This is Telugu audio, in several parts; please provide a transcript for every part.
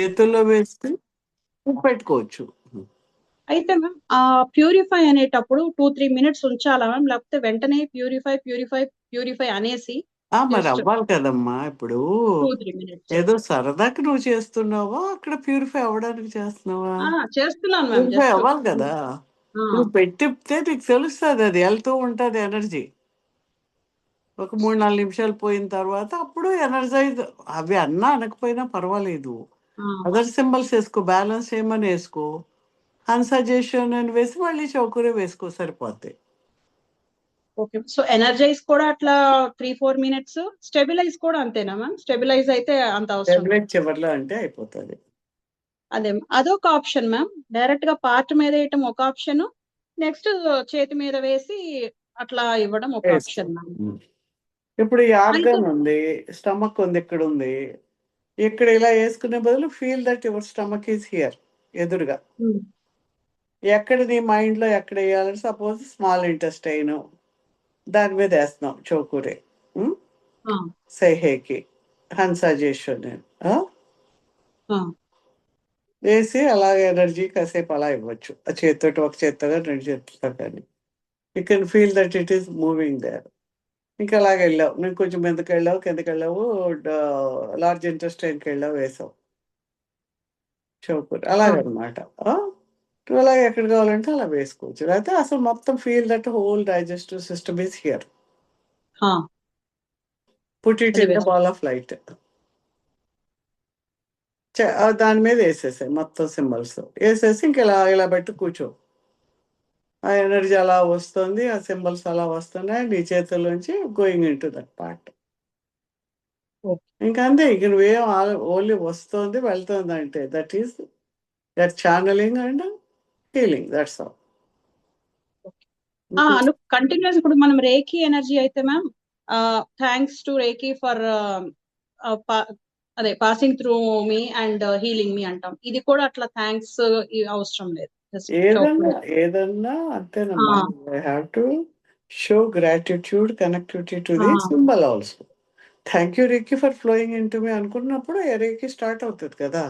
చేతుల్లో వేస్తే పెట్టుకోవచ్చు. అయితే మ్యామ్ ప్యూరిఫై అనేటప్పుడు 2-3 మినిట్స్ ఉంచాలా మ్యామ్, లేకపోతే వెంటనే ప్యూరిఫై ప్యూరిఫై ప్యూరిఫై అనేసి మరి జస్ట్ అవ్వాలి కదమ్మా. ఇప్పుడు 2-3 మినిట్స్ ఏదో సరదాకి నువ్వు చేస్తున్నావా, అక్కడ ప్యూరిఫై అవ్వడానికి చేస్తున్నావా? చేస్తున్నాను మ్యామ్. ప్యూరిఫై జస్ట్ అవ్వాలి కదా. నువ్వు పెట్టితే నీకు తెలుస్తుంది, అది వెళ్తూ ఉంటుంది ఎనర్జీ. ఒక 3-4 నిమిషాలు పోయిన తర్వాత అప్పుడు ఎనర్జైజ్. అవి అన్నా అనకపోయినా పర్వాలేదు. అదర్ సింబల్స్ వేసుకో, బ్యాలెన్స్ చేయమని వేసుకో, అన్సజెషన్ అని వేసి మళ్ళీ చౌకూరే వేసుకో, సరిపోతాయి. ఓకే. సో ఎనర్జైజ్ కూడా అట్లా 3-4 మినిట్స్, స్టెబిలైజ్ కూడా అంతేనా మ్యామ్? స్టెబిలైజ్ అయితే అంత అవసరం లేదు. చివర్లో అంటే అయిపోతుంది. అదే అదొక ఆప్షన్ మ్యామ్. డైరెక్ట్ గా పార్ట్ మీద వేయటం ఒక ఆప్షన్, నెక్స్ట్ చేతి మీద వేసి అట్లా ఇవ్వడం ఒక ఆప్షన్ మ్యామ్. ఇప్పుడు ఈ ఆర్గన్ ఉంది, స్టమక్ ఉంది, ఇక్కడ ఉంది. ఇక్కడ ఇలా వేసుకునే బదులు feel that your stomach is here, ఎదురుగా. ఎక్కడ నీ మైండ్లో ఎక్కడ వేయాలని, సపోజ్ స్మాల్ ఇంటెస్టైన్, దాని మీద వేస్తున్నాం చౌకూరే. సైహేకి హన్సాజేషన్ వేసి అలాగే ఎనర్జీ కాసేపు అలా ఇవ్వచ్చు. ఆ చేతితో, ఒక చేతితో, 2 చేతులతో కానీ. You can feel that it is moving there. ఇంకా అలాగే వెళ్ళావు, నేను కొంచెం కిందకి వెళ్ళావు, లార్జ్ ఇంటెస్టైన్కి వెళ్ళావు, వేసావు చౌకూరి. అలాగనమాట. అలాగే ఎక్కడ కావాలంటే అలా వేసుకోవచ్చు. లేకపోతే అసలు మొత్తం feel that whole digestive system is here. Put it in the ball of light. దాని మీద వేసేసాయి మొత్తం సింబల్స్ వేసేసి ఇంక ఇలా పెట్టి కూర్చో. ఆ ఎనర్జీ అలా వస్తుంది, ఆ సింబల్స్ అలా వస్తున్నాయి నీ చేతుల్లోంచి, going into that part. ఇంకా అంతే. ఇంక నువ్వేం ఓన్లీ వస్తుంది వెళ్తుంది అంటే that is that channelling and healing, that's all. Continues ఇప్పుడు మనం రేకి ఎనర్జీ అయితే ma'am, thanks to reiki for అదే passing through me and healing me అంటాం. ఇది కూడా అట్లా థ్యాంక్స్ అవసరం లేదు. ఏదన్నా అంతేనమ్మా. I have to show gratitude, connectivity to the symbol also. Thank you reiki for flowing in to me అనుకున్నప్పుడు రేకి స్టార్ట్ అవుతుంది కదా.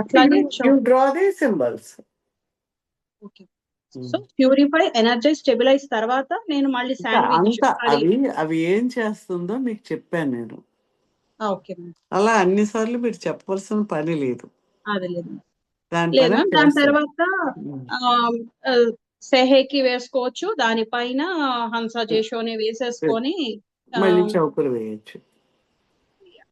అట్లాగే you draw the symbols. So purify, energise, stabilise తర్వాత నేను మళ్ళీ శాండ్విచ్ అవి ఏం చేస్తుందో మీకు చెప్పాను నేను. ఓకే. అలా అన్నిసార్లు మీరు చెప్పవలసిన పని లేదు. దాని తర్వాత సెహేకి వేసుకోవచ్చు, దానిపైన హన్సా జేషోని వేసేసుకొని మళ్ళీ చౌకలు వేయచ్చు.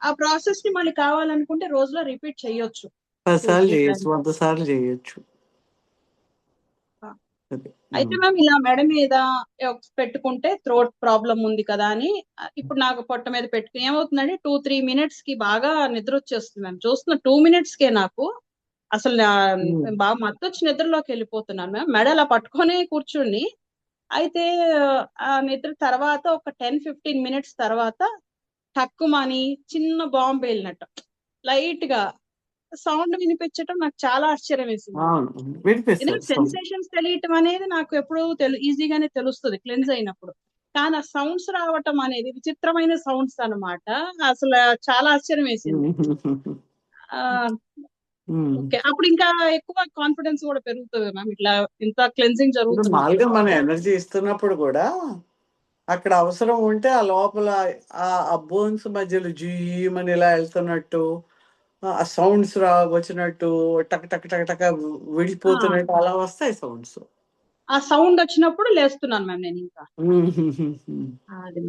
ఆ ప్రాసెస్ ని మళ్ళీ కావాలనుకుంటే రోజులో రిపీట్ చేయొచ్చు, 10 సార్లు చేయొచ్చు, 100 సార్లు చేయొచ్చు. అయితే మ్యామ్ ఇలా మెడ మీద పెట్టుకుంటే థ్రోట్ ప్రాబ్లం ఉంది కదా అని, ఇప్పుడు నాకు పొట్ట మీద పెట్టుకుని ఏమవుతుందంటే 2-3 మినిట్స్ కి బాగా నిద్ర వచ్చేస్తుంది మ్యామ్. చూస్తున్న 2 మినిట్స్ కే నాకు అసలు బాగా మత్తొచ్చి నిద్రలోకి వెళ్ళిపోతున్నాను మ్యామ్. మెడ అలా పట్టుకొని కూర్చుని, అయితే ఆ నిద్ర తర్వాత ఒక 10-15 మినిట్స్ తర్వాత టక్కుమని చిన్న బాంబు వెళ్ళినట్టు లైట్ గా సౌండ్ వినిపించటం నాకు చాలా ఆశ్చర్యం వేసింది. సెన్సేషన్స్ తెలియటం అనేది నాకు ఎప్పుడు ఈజీగానే తెలుస్తుంది క్లెన్స్ అయినప్పుడు, కానీ ఆ సౌండ్స్ రావటం అనేది విచిత్రమైన సౌండ్స్ అన్నమాట. అసలు చాలా ఆశ్చర్యం వేసింది. ఓకే, అప్పుడు ఇంకా ఎక్కువ కాన్ఫిడెన్స్ కూడా పెరుగుతుంది మ్యామ్. ఇట్లా ఇంత క్లెన్సింగ్ జరుగుతుంది. మామూలుగా మన ఎనర్జీ ఇస్తున్నప్పుడు కూడా అక్కడ అవసరం ఉంటే ఆ లోపల ఆ బోన్స్ మధ్యలో జీమని ఇలా వెళ్తున్నట్టు, ఆ సౌండ్స్ వచ్చినట్టు, టక్ టక్ టక్ టక్ విడిపోతున్నట్టు అలా వస్తాయి సౌండ్స్. ఆ సౌండ్ వచ్చినప్పుడు లేస్తున్నాను మ్యామ్ నేను. ఇంకా అది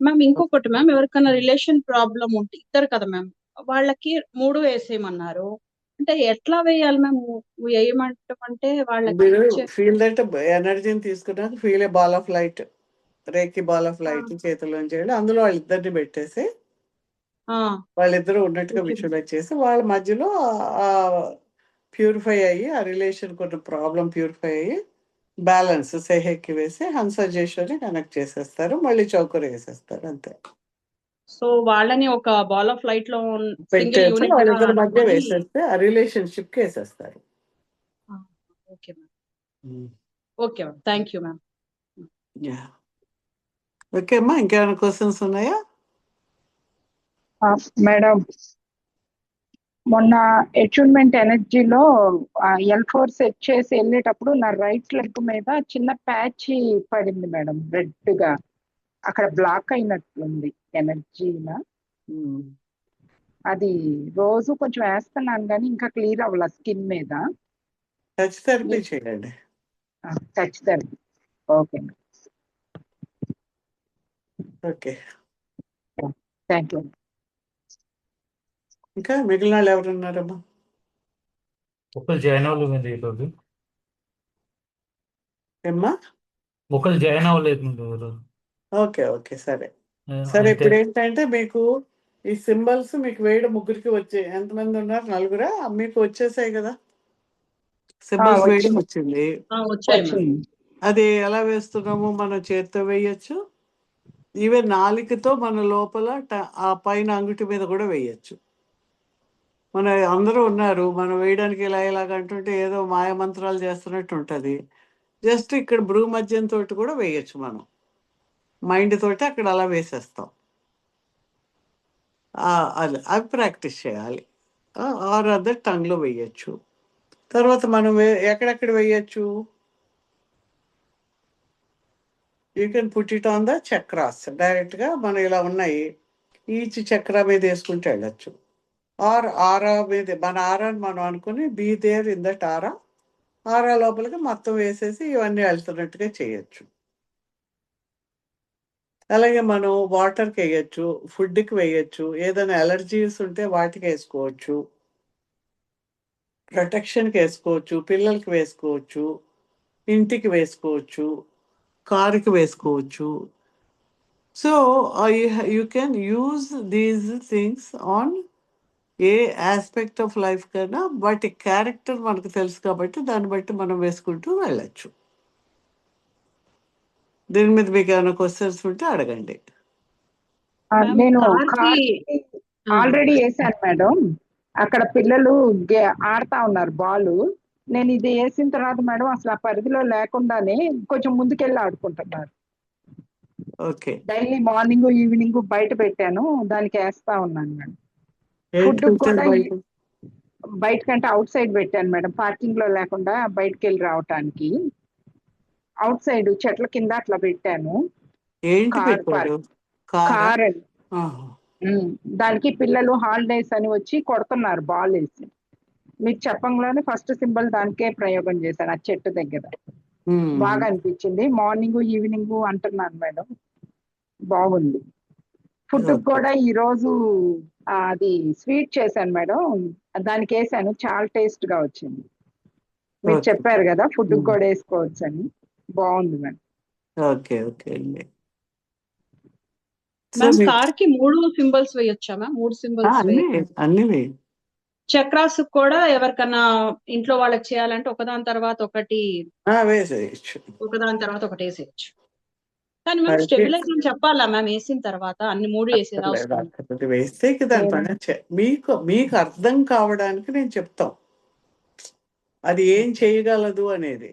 మ్యామ్ ఇంకొకటి మ్యామ్, ఎవరికైనా రిలేషన్ ప్రాబ్లం ఉంటే ఇద్దరు కదా మ్యామ్, వాళ్ళకి 3 వేసేయమన్నారు. అంటే ఎట్లా వేయాలి మ్యామ్? వేయమంటే వాళ్ళకి ఫీల్ దట్ ఎనర్జీని తీసుకున్నాక feel a ball of light, reiki ball of light చేతిలోంచి చేయండి. అందులో వాళ్ళిద్దరిని పెట్టేసి వాళ్ళిద్దరూ ఉన్నట్టుగా విజువలైజ్ చేసి వాళ్ళ మధ్యలో ప్యూరిఫై అయ్యి, ఆ రిలేషన్ కొన్ని ప్రాబ్లం ప్యూరిఫై అయ్యి బ్యాలెన్స్ సెహెక్కి వేసి హన్సజేషన్ని కనెక్ట్ చేసేస్తారు, మళ్ళీ చౌకర్ వేసేస్తారు, అంతే. సో వాళ్ళని ఒక బాల్ ఆఫ్ లైట్ లో పెట్టేసి వాళ్ళిద్దరి మధ్య వేసేస్తే ఆ రిలేషన్షిప్ కి వేసేస్తారు. Okay ma'am. Okay ma'am, thank you ma'am. Okay అమ్మా, ఇంకేమైనా క్వశ్చన్స్ ఉన్నాయా మేడం? మొన్న అట్యూన్మెంట్ ఎనర్జీలో L4 సెట్ చేసి వెళ్ళేటప్పుడు నా రైట్ లెగ్ మీద చిన్న ప్యాచ్ పడింది మేడం, రెడ్ గా. అక్కడ బ్లాక్ అయినట్లుంది ఎనర్జీనా. ఉమ్. అది రోజు కొంచెం వేస్తున్నాను కానీ ఇంకా క్లియర్ అవ్వాల స్కిన్ మీద. టచ్ థెరపీ చేయండి. Touch therapy. Okay madam. Okay, thank you. ఇంకా మిగిలిన వాళ్ళు ఎవరున్నారమ్మా? ఒకరు జాయిన్ అవ్వలేదు ఈరోజు. ఏమ్మా? ఒకరు జాయిన్ అవ్వలేదు ఈరోజు. ఓకే ఓకే, సరే సరే. ఇప్పుడు ఏంటంటే మీకు ఈ సింబల్స్ మీకు వేయడం ముగ్గురికి వచ్చే, ఎంతమంది ఉన్నారు? నలుగురా? మీకు వచ్చేసాయి కదా సింబల్స్ వేయడం వచ్చింది. వచ్చాయి మ్యామ్. అది ఎలా వేస్తున్నామో మనం చేత్తో వేయచ్చు, ఈవెన్ నాలికతో మన లోపల ఆ పైన అంగుటి మీద కూడా వేయచ్చు. మన అందరూ ఉన్నారు, మనం వేయడానికి ఇలా ఇలాగంటుంటే ఏదో మాయమంత్రాలు చేస్తున్నట్టు ఉంటుంది. జస్ట్ ఇక్కడ భ్రూ మధ్యంతో కూడా వేయచ్చు. మనం మైండ్ తోటి అక్కడ అలా వేసేస్తాం. అది అవి ప్రాక్టీస్ చేయాలి. ఆర్ అదర్ టంగ్లో వేయచ్చు. తర్వాత మనం ఎక్కడెక్కడ వేయచ్చు? You can put it on the chakras. డైరెక్ట్గా మనం ఇలా ఉన్నాయి, ఈచ్ చక్ర మీద వేసుకుంటూ వెళ్ళచ్చు. ఆర్ ఆరా మీద, మన ఆరాని మనం అనుకుని be there in that aura, aura లోపలికి మొత్తం వేసేసి ఇవన్నీ వెళ్తున్నట్టుగా చేయొచ్చు. అలాగే మనం వాటర్కి వేయచ్చు, ఫుడ్కి వేయచ్చు, ఏదైనా ఎలర్జీస్ ఉంటే వాటికి వేసుకోవచ్చు, ప్రొటెక్షన్కి వేసుకోవచ్చు, పిల్లలకి వేసుకోవచ్చు, ఇంటికి వేసుకోవచ్చు, కారుకి వేసుకోవచ్చు. So you can use these things on a aspect of life కన్నా. వాటి క్యారెక్టర్ మనకు తెలుసు కాబట్టి దాన్ని బట్టి మనం వేసుకుంటూ వెళ్ళచ్చు. దీని మీద మీకు ఏమైనా క్వశ్చన్స్ ఉంటే అడగండి. నేను ఆల్రెడీ వేసాను మేడం. అక్కడ పిల్లలు ఆడుతా ఉన్నారు బాలు. నేను ఇది వేసిన తర్వాత మేడం అసలు ఆ పరిధిలో లేకుండానే కొంచెం ముందుకెళ్ళి ఆడుకుంటున్నారు. ఓకే, డైలీ మార్నింగ్ ఈవినింగ్ బయట పెట్టాను, దానికి వేస్తా ఉన్నాను మేడం. ఫుడ్ కూడా బయట కంటే అవుట్ సైడ్ పెట్టాను మేడం, పార్కింగ్ లో లేకుండా బయటకు వెళ్ళి రావటానికి. అవుట్ సైడ్ చెట్ల కింద అట్లా పెట్టాను. కార్ దానికి పిల్లలు హాలిడేస్ అని వచ్చి కొడుతున్నారు బాల్ వేసి. మీకు చెప్పంగానే ఫస్ట్ సింబల్ దానికే ప్రయోగం చేశాను, ఆ చెట్టు దగ్గర. బాగా అనిపించింది. మార్నింగ్ ఈవినింగ్ అంటున్నాను మేడం, బాగుంది. ఫుడ్ కూడా ఈ రోజు అది స్వీట్ చేశాను మేడం, దానికి వేసాను, చాలా టేస్ట్ గా వచ్చింది. మీరు చెప్పారు కదా ఫుడ్ కూడా వేసుకోవచ్చు అని, బాగుంది మేడం. ఓకే ఓకే అండి. మ్యామ్ కార్ కి 3 సింబల్స్ వేయొచ్చా మ్యామ్? 3 సింబల్స్ అన్ని చక్రాస్ కూడా ఎవరికన్నా ఇంట్లో వాళ్ళకి చేయాలంటే ఒకదాని తర్వాత ఒకటి వేసేయచ్చు, ఒకదాని తర్వాత ఒకటి వేసేయచ్చు. కానీ మేము స్టెబిలైజ్ అని చెప్పాలా మ్యామ్ వేసిన తర్వాత? అన్ని 3 వేసేదా? వేస్తే దాని పని మీకు అర్థం కావడానికి నేను చెప్తాం అది ఏం చేయగలదు అనేది.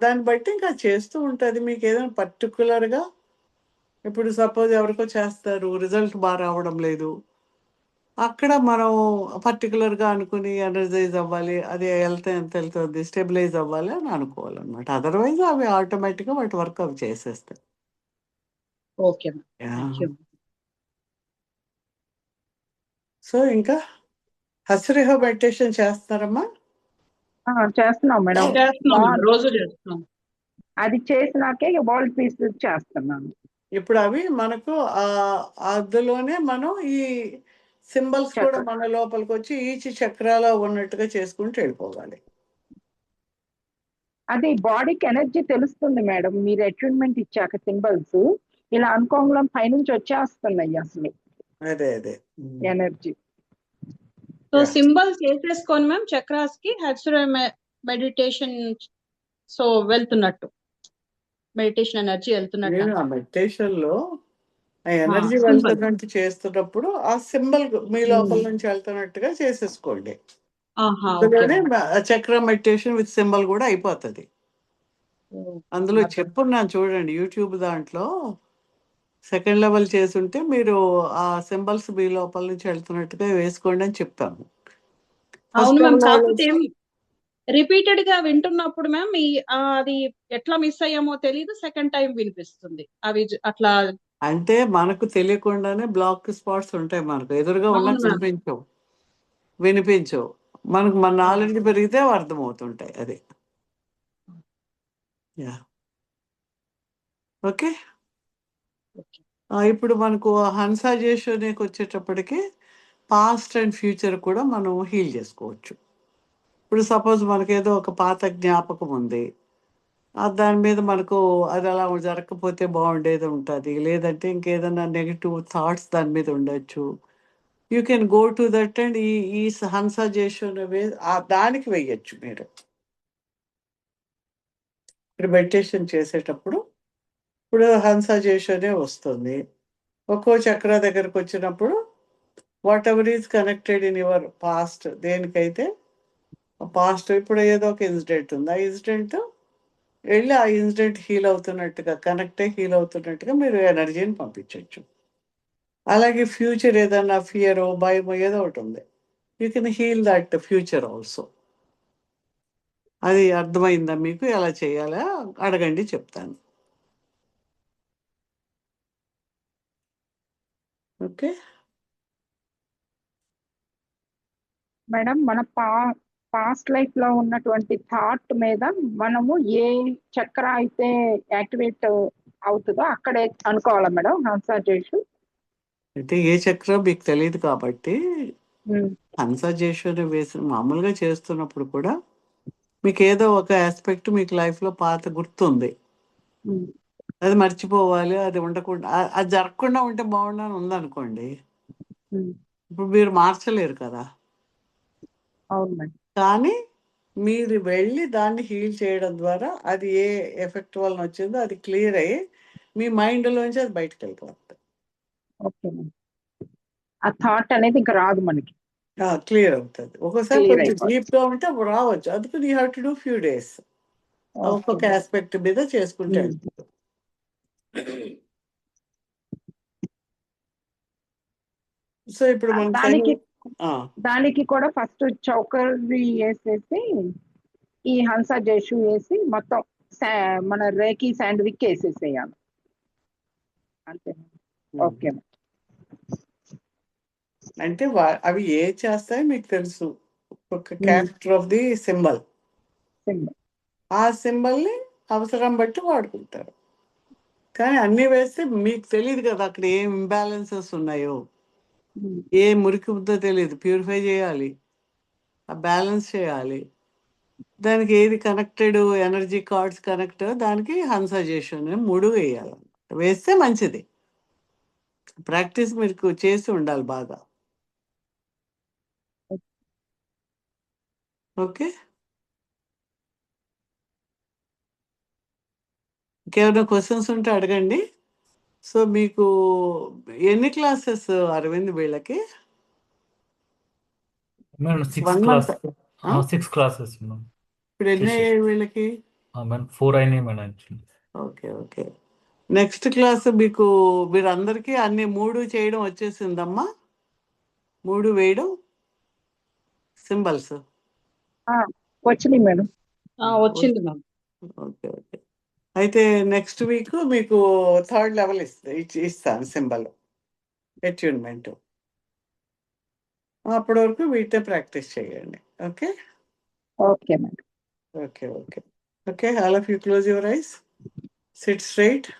దాన్ని బట్టి ఇంకా చేస్తూ ఉంటుంది. మీకు ఏదైనా పర్టికులర్గా ఇప్పుడు సపోజ్ ఎవరికో చేస్తారు, రిజల్ట్ బాగా రావడం లేదు, అక్కడ మనం పర్టికులర్గా అనుకుని ఎనర్జైజ్ అవ్వాలి, అది ఎంత వెళ్తుంది, స్టెబిలైజ్ అవ్వాలి అని అనుకోవాలన్నమాట. అదర్వైజ్ అవి ఆటోమేటిక్గా వాటి వర్క్ అవి చేసేస్తాయి. ఓకే. సో ఇంకా హస్రిహ మెడిటేషన్ చేస్తారమ్మా? చేస్తున్నాం మేడం, రోజు చేస్తున్నాం. అది చేసినాకే వరల్డ్ పీస్ చేస్తున్నాను. ఇప్పుడు అవి మనకు అందులోనే మనం ఈ సింబల్స్ కూడా మన లోపలికి వచ్చి ఈచ్ చక్రాలో ఉన్నట్టుగా చేసుకుంటూ వెళ్ళిపోవాలి. అది బాడీకి ఎనర్జీ తెలుస్తుంది మేడం. మీరు అట్యూన్మెంట్ ఇచ్చాక సింబల్స్ ఇలా అనుకోంగం పైనుంచి వచ్చేస్తున్నాయి అసలు. అదే ఎనర్జీ. సో సింబల్స్ వేసేసుకొని మ్యామ్ చక్రాస్ కి హెచ్చురే మెడిటేషన్ సో వెళ్తున్నట్టు, మెడిటేషన్ ఎనర్జీ వెళ్తున్నట్టు. మెడిటేషన్ లో ఆ ఎనర్జీ వెళ్తున్నట్టు చేస్తున్నప్పుడు ఆ సింబల్ మీ లోపల నుంచి వెళ్తున్నట్టుగా చేసేసుకోండి. చక్ర మెడిటేషన్ విత్ సింబల్ కూడా అయిపోతుంది. అందులో చెప్పున్నాను చూడండి, యూట్యూబ్ దాంట్లో సెకండ్ లెవెల్ చేసుంటే మీరు ఆ సింబల్స్ మీ లోపల నుంచి వెళ్తున్నట్టుగా వేసుకోండి అని చెప్పాము. అవును ఫస్ట్ మ్యామ్. లెవెల్ కాకపోతే రిపీటెడ్ గా వింటున్నప్పుడు మ్యామ్ అది ఎట్లా మిస్ అయ్యామో తెలియదు, సెకండ్ టైం వినిపిస్తుంది అవి అట్లా. అంటే మనకు తెలియకుండానే బ్లాక్ స్పాట్స్ ఉంటాయి, మనకు ఎదురుగా ఉన్న అవును మ్యామ్. వినిపించవు. మనకు మన నాలెడ్జ్ పెరిగితే అర్థమవుతుంటాయి. అది యా ఓకే. ఇప్పుడు మనకు హన్సాజేషన్కి వచ్చేటప్పటికి పాస్ట్ అండ్ ఫ్యూచర్ కూడా మనం హీల్ చేసుకోవచ్చు. ఇప్పుడు సపోజ్ మనకేదో ఒక పాత జ్ఞాపకం ఉంది, దాని మీద మనకు అది అలా జరగకపోతే బాగుండేది ఉంటుంది, లేదంటే ఇంకేదైనా నెగిటివ్ థాట్స్ దాని మీద ఉండొచ్చు. You can go to that and ఈ హన్సాజేషన్ దానికి వెయ్యొచ్చు మీరు. ఇప్పుడు మెడిటేషన్ చేసేటప్పుడు ఇప్పుడు హన్సాజేషనే వస్తుంది. ఒక్కో చక్ర దగ్గరకు వచ్చినప్పుడు whatever is connected in your past, దేనికైతే పాస్ట్ ఇప్పుడు ఏదో ఒక ఇన్సిడెంట్ ఉంది, ఆ ఇన్సిడెంట్ వెళ్ళి ఆ ఇన్సిడెంట్ హీల్ అవుతున్నట్టుగా హీల్ అవుతున్నట్టుగా మీరు ఎనర్జీని పంపించవచ్చు. అలాగే ఫ్యూచర్ ఏదన్నా ఫియర్ భయం ఏదో ఒకటి ఉంది, you can heal that future also. అది అర్థమైందా మీకు? ఎలా చేయాలా అడగండి, చెప్తాను. ఓకే మేడం, మన పాస్ట్ లైఫ్ లో ఉన్నటువంటి థాట్ మీద మనము ఏ చక్ర అయితే యాక్టివేట్ అవుతుందో అక్కడే అనుకోవాలా మేడం హన్సాజేషన్? అయితే ఏ చక్రం మీకు తెలియదు కాబట్టి హన్సాజేషన్ మామూలుగా చేస్తున్నప్పుడు కూడా మీకు ఏదో ఒక ఆస్పెక్ట్ మీకు లైఫ్లో పాత గుర్తుంది, అది మర్చిపోవాలి, అది ఉండకుండా అది జరగకుండా ఉంటే బాగుండని ఉందనుకోండి, ఇప్పుడు మీరు మార్చలేరు కదా. అవును మేడం. కానీ మీరు వెళ్ళి దాన్ని హీల్ చేయడం ద్వారా అది ఏ ఎఫెక్ట్ వలన వచ్చిందో అది క్లియర్ అయ్యి మీ మైండ్లోంచి అది బయటకు వెళ్ళిపోతుంది. Okay madam. ఆ థాట్ అనేది ఇంకా రాదు మనకి, క్లియర్ అవుతుంది. ఒక్కోసారి క్లియర్ కొంచెం అయిపోతుంది. డీప్గా ఉంటే రావచ్చు, అందుకని you have to do few days ఒక్కొక్క ఆస్పెక్ట్ మీద చేసుకుంటే. సో ఇప్పుడు మనం దానికి కూడా ఫస్ట్ చౌకర్వి వేసేసి ఈ హన్సాజేషు వేసి మొత్తం మన రేకి శాండ్విచ్ వేసేసేయాలి అంతే. ఓకే. అంటే అవి ఏ చేస్తాయో మీకు తెలుసు, ఒక క్యారెక్టర్ ఆఫ్ ది సింబల్, ఆ సింబల్ని అవసరం బట్టి వాడుకుంటారు. కానీ అన్నీ వేస్తే మీకు తెలియదు కదా అక్కడ ఏం ఇంబ్యాలెన్సెస్ ఉన్నాయో, ఏ మురికి ఉందో తెలియదు, ప్యూరిఫై చేయాలి, ఆ బ్యాలెన్స్ చేయాలి. దానికి ఏది కనెక్టెడ్ ఎనర్జీ కార్డ్స్ కనెక్ట్, దానికి హన్సాజేషన్ 3 వేయాలి. వేస్తే మంచిది. ప్రాక్టీస్ మీకు చేసి ఉండాలి బాగా. ఓకే. ఇంకేమైనా క్వశ్చన్స్ ఉంటే అడగండి. సో మీకు ఎన్ని క్లాసెస్ అరవింద్ వీళ్ళకి? Madam 6 1 class, month. 6 classes madam. ఇప్పుడు ఎన్ని అయ్యాయి వీళ్ళకి? మేడం 4 అయినాయి madam. Okay okay. Next class మీకు మీరందరికీ అన్ని 3 చేయడం వచ్చేసిందమ్మా? 3 వేయడం సింబల్స్ వచ్చినాయి మేడం. వచ్చింది మ్యామ్. Okay okay. అయితే నెక్స్ట్ వీక్ మీకు 3rd లెవెల్ ఇస్తాను సింబల్ అట్యూన్మెంట్. అప్పటి వరకు వీటితో ప్రాక్టీస్ చేయండి. Okay okay madam. Okay okay okay. All of you close your eyes, SIT straight,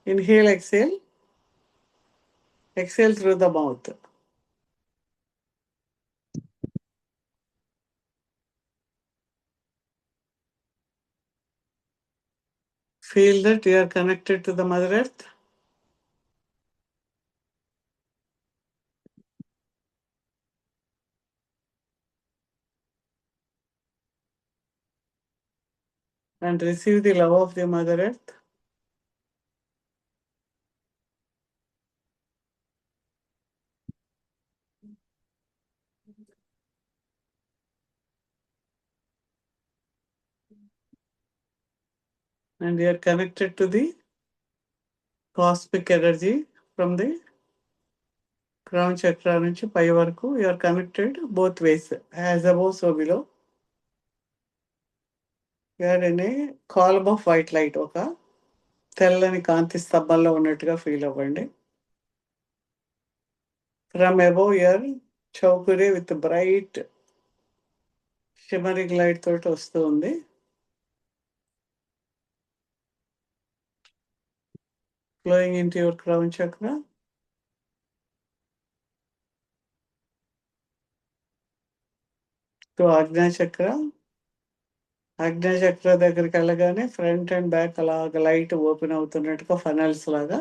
inhale, exhale, exhale through the mouth. Feel that you are connected to the Mother Earth. And receive the love of the Mother Earth. And you are connected to the cosmic energy from the crown chakra నుంచి పై వరకు you're connected both ways, as above so below. You're in a column of white light, ఒక తెల్లని కాంతి స్తంభంలో ఉన్నట్టుగా ఫీల్ అవ్వండి. ఫ్రమ్ అబౌవ్ యూఆర్ చౌకురే విత్ బ్రైట్ షిమరింగ్ లైట్ తోటి వస్తూ ఉంది. Flowing into your crown chakra, to Ajna chakra. Ajna chakra దగ్గరికి వెళ్ళగానే ఫ్రంట్ అండ్ బ్యాక్ అలాగ లైట్ ఓపెన్ అవుతున్నట్టుగా ఫనల్స్ లాగా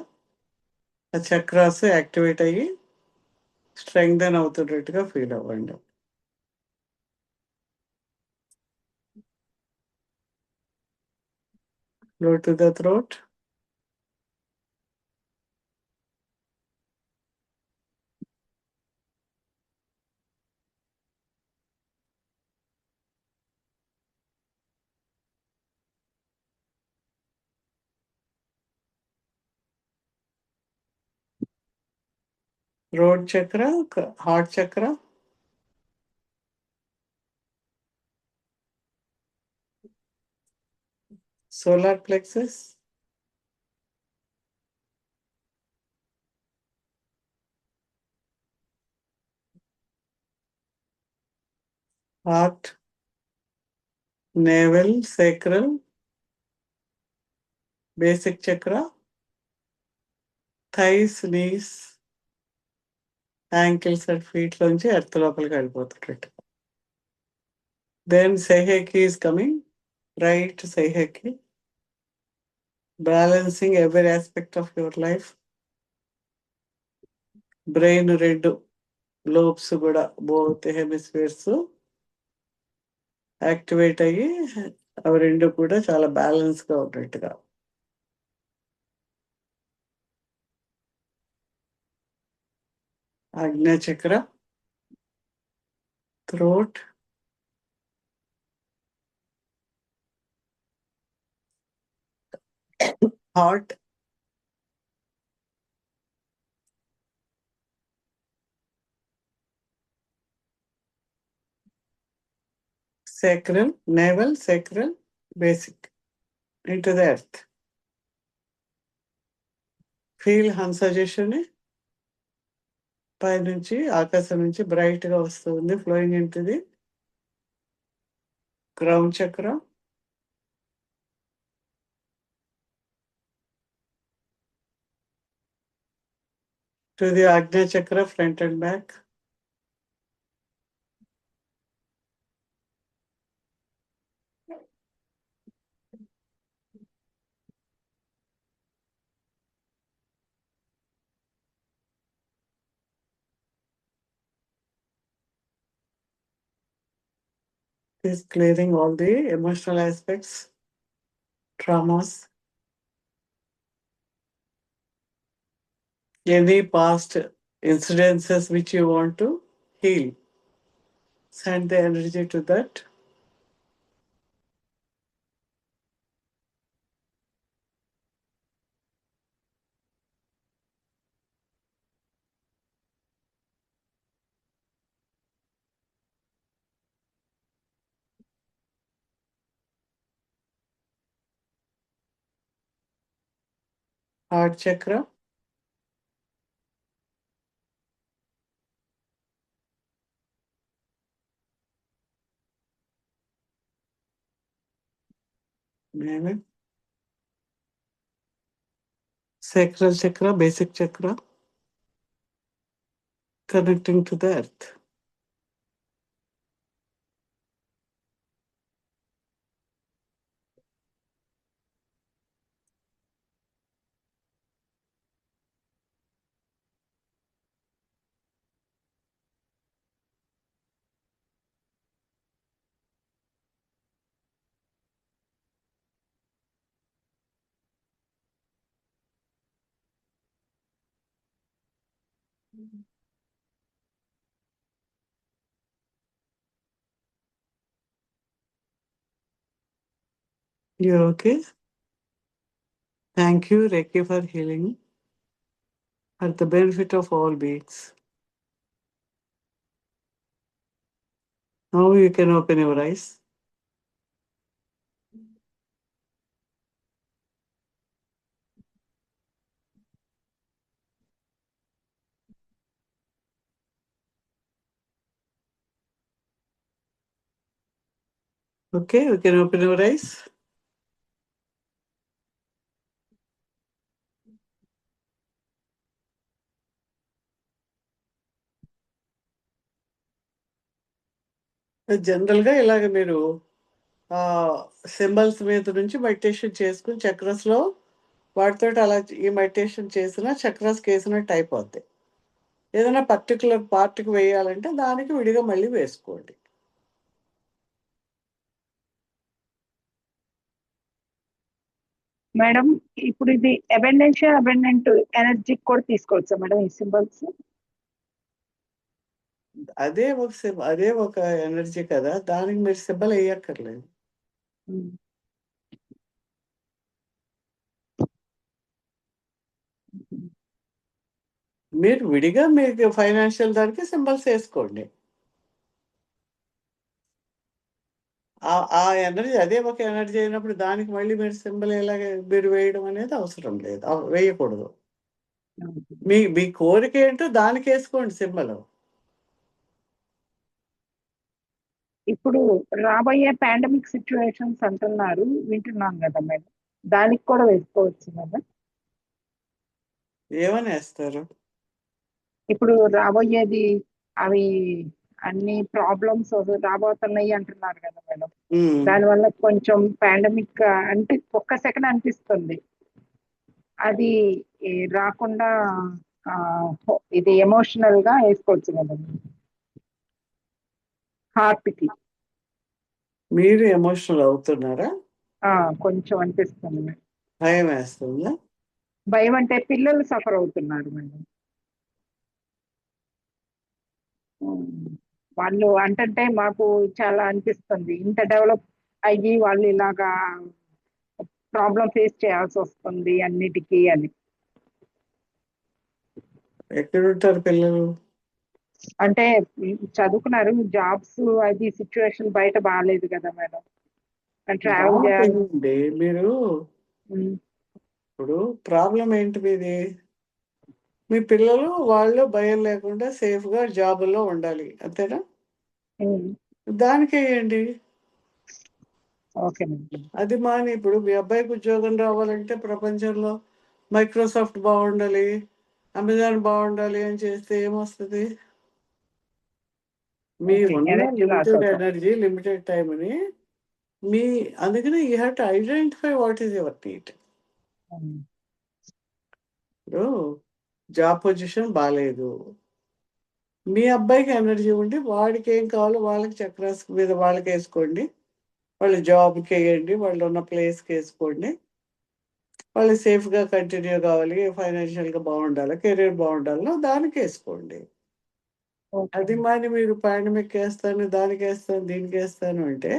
ఆ చక్రాస్ యాక్టివేట్ అయ్యి స్ట్రెంగ్థెన్ అవుతున్నట్టుగా ఫీల్ అవ్వండి. Go to the throat. Root chakra, heart chakra. Solar plexus. Heart, navel, sacral, basic chakra, thighs, knees, ankles and feet లోంచి ఎర్త్ లోపలికి వెళ్ళిపోతున్నట్టు. Then Seiheki is coming, right Seiheki, balancing every aspect of your life. Brain రెండు లోబ్స్ కూడా బోత్ హెమిస్ఫియర్స్ యాక్టివేట్ అయ్యి అవి రెండు కూడా చాలా బ్యాలెన్స్ గా ఉన్నట్టుగా. ఆజ్ఞా చక్ర, throat, heart, sacral, navel, sacral, basic, into the earth. Feel హన్సజేషన్ పైనుంచి ఆకాశం నుంచి బ్రైట్ గా వస్తుంది, ఫ్లోయింగ్ ఇంటిది క్రౌన్ చక్ర, టు ది ఆజ్ఞా చక్ర front and back. Is clearing all the emotional aspects, traumas, any past incidences which you want to heal. Send the energy to that. Heart chakra, navel, sacral chakra, basic chakra, connecting to the earth. You okay? Thank you, Reiki, for healing for the benefit of all beings. Now you can open your eyes. Okay, you can open your eyes. జనరల్గా ఇలాగ మీరు సింబల్స్ మీద నుంచి మెడిటేషన్ చేసుకుని చక్రస్లో వాటితో అలా ఈ మెడిటేషన్ చేసిన చక్రస్ వేసినట్టు అయిపోద్ది. ఏదైనా పర్టికులర్ పార్ట్కి వేయాలంటే దానికి విడిగా మళ్ళీ వేసుకోండి. మేడం ఇప్పుడు ఇది అబెండెంట్ ఎనర్జీ కూడా తీసుకోవచ్చా మేడం ఈ సింబల్స్? అదే ఒక ఎనర్జీ కదా, దానికి మీరు సింబల్ వేయక్కర్లేదు. మీరు విడిగా మీకు ఫైనాన్షియల్ దానికి సింబల్స్ వేసుకోండి. ఆ ఎనర్జీ అదే ఒక ఎనర్జీ అయినప్పుడు దానికి మళ్ళీ మీరు సింబల్ ఎలాగ మీరు వేయడం అనేది అవసరం లేదు, వేయకూడదు. మీ కోరిక ఏంటో దానికి వేసుకోండి సింబల్. ఇప్పుడు రాబోయే పాండమిక్ సిచ్యువేషన్స్ అంటున్నారు, వింటున్నాం కదా మేడం, దానికి కూడా వేసుకోవచ్చు కదా? ఏమని వేస్తారు? ఇప్పుడు రాబోయేది అవి అన్ని ప్రాబ్లమ్స్ రాబోతున్నాయి అంటున్నారు కదా మేడం, దానివల్ల కొంచెం పాండమిక్ అంటే ఒక్క సెకండ్ అనిపిస్తుంది, అది రాకుండా ఇది ఎమోషనల్ గా వేసుకోవచ్చు కదా హార్ట్ కి. మీరు ఎమోషనల్ అవుతున్నారా? కొంచెం అనిపిస్తుంది మేడం. భయం వేస్తుందా? భయం అంటే పిల్లలు సఫర్ అవుతున్నారు మేడం. వాళ్ళు అంటే మాకు చాలా అనిపిస్తుంది, ఇంత డెవలప్ అయ్యి వాళ్ళు ఇలాగా ప్రాబ్లం ఫేస్ చేయాల్సి వస్తుంది అన్నిటికీ అని. ఎక్కడుంటారు పిల్లలు? అంటే చదువుకున్నారు, జాబ్స్ అది సిచ్యువేషన్ బయట బాగాలేదు కదా మేడం, ట్రావెల్ చేయాలి. మీరు ఇప్పుడు ప్రాబ్లం ఏంటి మీది? మీ పిల్లలు వాళ్ళు భయం లేకుండా సేఫ్గా జాబుల్లో ఉండాలి, అంతేనా? దానికేయండి. ఓకే. అది మాని ఇప్పుడు మీ అబ్బాయికి ఉద్యోగం రావాలంటే ప్రపంచంలో మైక్రోసాఫ్ట్ బాగుండాలి, అమెజాన్ బాగుండాలి అని చేస్తే ఏమొస్తుంది? మీ ఉన్న లిమిటెడ్ ఎనర్జీ, లిమిటెడ్ టైంని అందుకని you have to identify what is your need. ఇప్పుడు జాబ్ పొజిషన్ బాగాలేదు, మీ అబ్బాయికి ఎనర్జీ ఉండి వాడికి ఏం కావాలో వాళ్ళకి చక్రాస్ మీద వాళ్ళకి వేసుకోండి, వాళ్ళు జాబ్కి వేయండి, వాళ్ళు ఉన్న ప్లేస్కి వేసుకోండి, వాళ్ళు సేఫ్గా కంటిన్యూ కావాలి, ఫైనాన్షియల్గా బాగుండాలి, కెరీర్ బాగుండాలో దానికి వేసుకోండి. అది మరి మీరు పాండమిక్ వేస్తాను, దానికి వేస్తాను, దీనికి వేస్తాను అంటే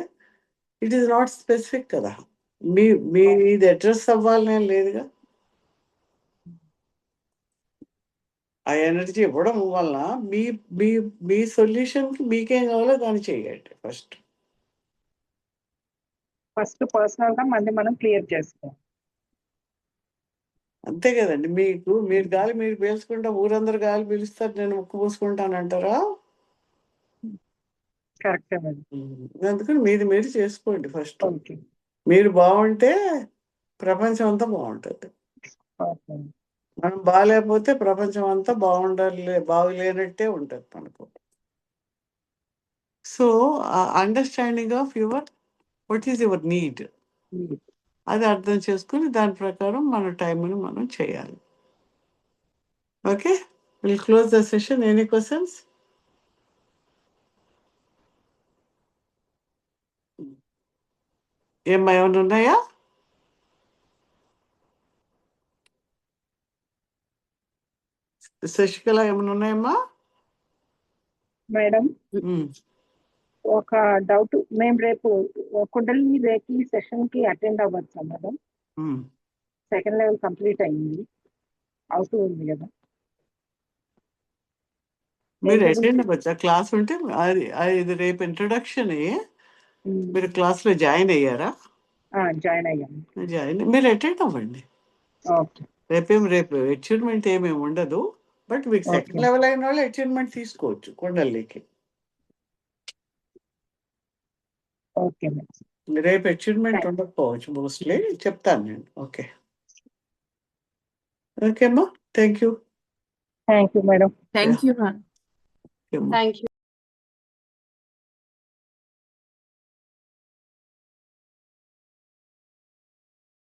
ఇట్ ఈస్ నాట్ స్పెసిఫిక్ కదా. మీ ఇది అడ్రస్ అవ్వాలనే లేదుగా. ఆ ఎనర్జీ ఇవ్వడం వల్ల మీ మీ మీ సొల్యూషన్కి మీకేం కావాలో దాన్ని చేయండి. ఫస్ట్ పర్సనల్ గా మనం క్లియర్ చేసుకోవాలి, అంతే కదండి. మీరు గాలి మీరు పీల్చుకుంటా ఊరందరూ గాలి పీలుస్తారు, నేను ముక్కు పూసుకుంటాను అంటారా? కరెక్ట్. అందుకని మీరు చేసుకోండి ఫస్ట్. మీరు బాగుంటే ప్రపంచం అంతా బాగుంటుంది. మనం బాగాలేకపోతే ప్రపంచం అంతా బాగులేనట్టే ఉంటుంది మనకు. So understanding of what is your need అది అర్థం చేసుకుని దాని ప్రకారం మన టైంని మనం చేయాలి. Okay, will close the session. Any questions? ఏమన్నా ఉన్నాయా? శశికళ ఏమైనా ఉన్నాయమ్మా? మేడం ఒక డౌట్, మేము రేపు కుండలిని రేకి సెషన్ కి అటెండ్ అవ్వచ్చా మేడం? సెకండ్ లెవెల్ కంప్లీట్ అయింది, అవుతూ ఉంది కదా. మీరు దేని అటెండ్ గురించి? అవ్వచ్చా క్లాస్ ఉంటే? ఇది రేపు ఇంట్రడక్షన్. ఉమ్, మీరు క్లాస్లో జాయిన్ అయ్యారా? జాయిన్ అయ్యాను. మీరు అటెండ్ అవ్వండి. ఓకే రేపు అచీవ్మెంట్ ఏమేమి ఉండదు, బట్ మీకు సెకండ్ ఓకే లెవెల్ అయిన వాళ్ళు అచీవ్మెంట్ తీసుకోవచ్చు కొండల్లోకి. Okay madam. రేపు అచీవ్మెంట్ ఉండకపోవచ్చు, మోస్ట్లీ చెప్తాను నేను. ఓకే ఓకే అమ్మా, thank you. Thank you madam. Thank you, ma'am. అమ్మా. Thank you.